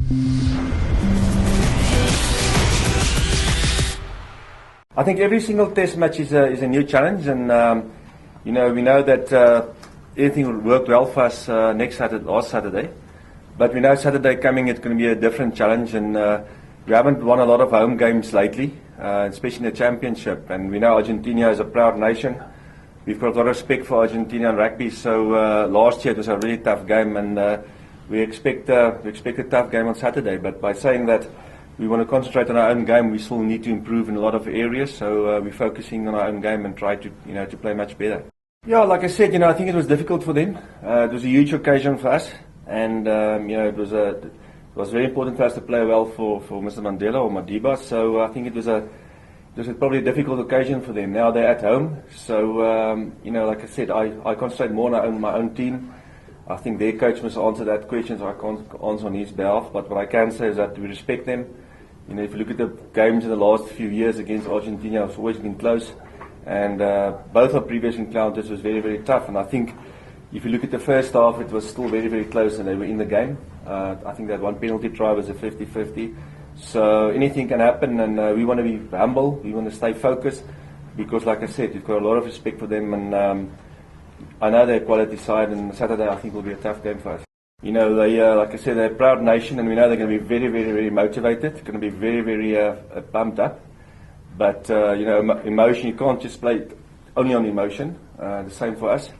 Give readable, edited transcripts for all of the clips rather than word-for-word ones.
I think every single test match is a new challenge, and we know that everything worked well for us last Saturday, but we know Saturday coming it's going to be a different challenge, and we haven't won a lot of home games lately, especially in the championship, and we know Argentina is a proud nation. We've got a lot of respect for Argentina and rugby, so last year it was a really tough game, and we expect a tough game on Saturday. But by saying that we want to concentrate on our own game, we still need to improve in a lot of areas, so we're focusing on our own game and try to to play much better. Yeah, like I said, I think it was difficult for them. It was a huge occasion for us, and it was very important for us to play well for Mr. Mandela or Madiba. So I think it was probably a difficult occasion for them. Now they're at home, so like I said, I concentrate more on my own team. I think their coach must answer that question, so I can't answer on his behalf. But what I can say is that we respect them. If you look at the games in the last few years against Argentina, it's always been close. And both our previous encounters was very, very tough. And I think if you look at the first half, it was still very, very close and they were in the game. I think that one penalty try was a 50-50. So anything can happen, and we want to be humble. We want to stay focused because, like I said, we've got a lot of respect for them. And I know they're a quality side, and Saturday I think will be a tough game for us. They, like I said, they're a proud nation, and we know they're going to be very, very, very motivated. They're going to be very, very pumped up. But, emotion, you can't just play only on emotion. The same for us.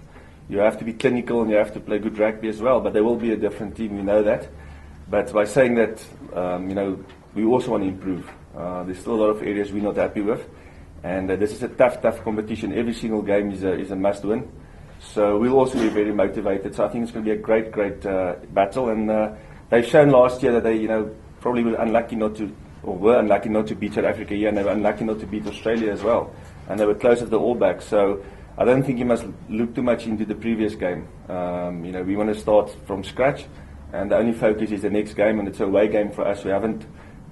You have to be clinical and you have to play good rugby as well. But they will be a different team, we know that. But by saying that, we also want to improve. There's still a lot of areas we're not happy with. And this is a tough competition. Every single game is a must-win. So we'll also be very motivated. So I think it's going to be a great battle. And they've shown last year that they, probably were unlucky not to beat South Africa here, and they were unlucky not to beat Australia as well. And they were close to the All Blacks. So I don't think you must look too much into the previous game. We want to start from scratch, and the only focus is the next game, and it's an away game for us. We haven't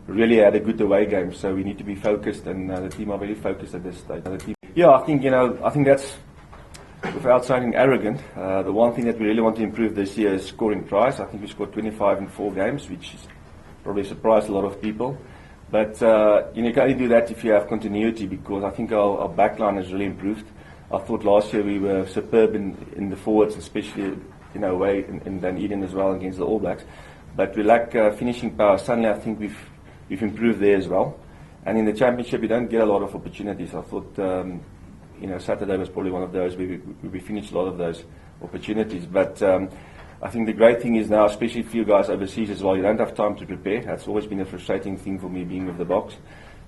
really had a good away game, so we need to be focused, and the team are very focused at this stage. Yeah, I think that's, without sounding arrogant, the one thing that we really want to improve this year is scoring tries. I think we scored 25 in 4 games, which is probably surprised a lot of people. But you can only do that if you have continuity, because I think our backline has really improved. I thought last year we were superb in the forwards, especially away in Dunedin as well against the All Blacks. But we lack finishing power. Suddenly I think we've improved there as well. And in the championship you don't get a lot of opportunities. I thought Saturday was probably one of those where we finished a lot of those opportunities. But I think the great thing is now, especially for you guys overseas as well, you don't have time to prepare. That's always been a frustrating thing for me, being with the Boks.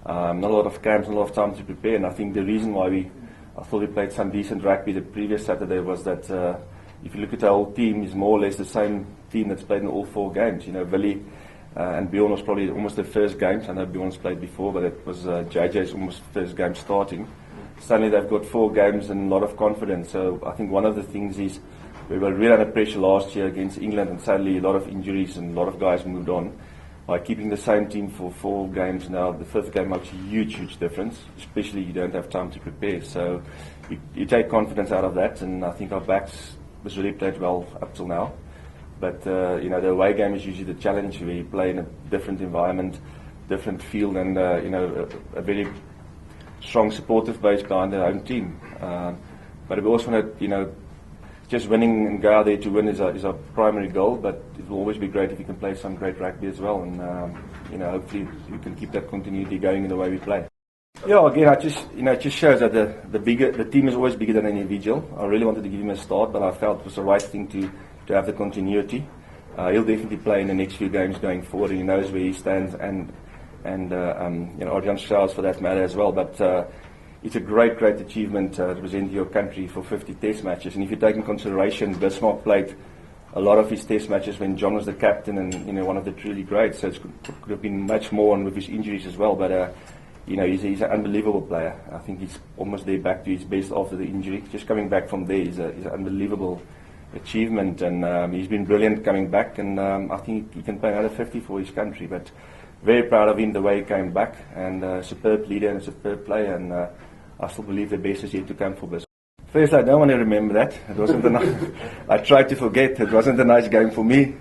Not a lot of camps, not a lot of time to prepare. And I think the reason why I thought we played some decent rugby the previous Saturday was that if you look at our whole team, it's more or less the same team that's played in all 4 games. Willie and Bjorn was probably almost their first games. I know Bjorn's played before, but it was JJ's almost first game starting. Suddenly they've got 4 games and a lot of confidence. So I think one of the things is we were really under pressure last year against England, and suddenly a lot of injuries and a lot of guys moved on. By keeping the same team for 4 games now, the 5th game makes a huge difference, especially you don't have time to prepare. So you take confidence out of that, and I think our backs was really played well up till now. But the away game is usually the challenge, where you play in a different environment, different field, and a very strong supportive base behind their own team. But we also want to, just winning and go out there to win is our primary goal. But it will always be great if you can play some great rugby as well, and hopefully you can keep that continuity going in the way we play. Yeah, again, it just shows that the team is always bigger than an individual. I really wanted to give him a start, but I felt it was the right thing to have the continuity. He'll definitely play in the next few games going forward, and he knows where he stands, and Arjan Strauss for that matter as well. But it's a great achievement to represent your country for 50 test matches. And if you take in consideration, Bismarck played a lot of his test matches when John was the captain, and one of the truly great. So it could have been much more on with his injuries as well. But he's an unbelievable player. I think he's almost there back to his best after the injury. Just coming back from there is an unbelievable achievement, and he's been brilliant coming back. And I think he can play another 50 for his country. But very proud of him the way he came back, and a superb leader and a superb player. And I still believe the best is yet to come for Bismarck. First, I don't want to remember that. It wasn't I tried to forget. It wasn't a nice game for me.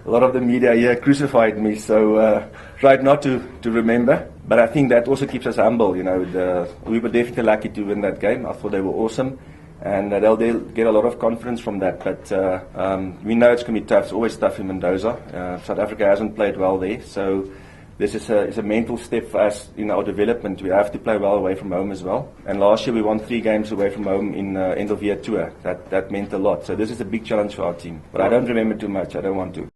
a lot of the media here crucified me, so tried not to remember. But I think that also keeps us humble. You know, we were definitely lucky to win that game. I thought they were awesome. And they'll get a lot of confidence from that. But we know it's going to be tough. It's always tough in Mendoza. South Africa hasn't played well there. So this is a mental step for us in our development. We have to play well away from home as well. And last year we won 3 games away from home in end of year tour. That meant a lot. So this is a big challenge for our team. But I don't remember too much. I don't want to.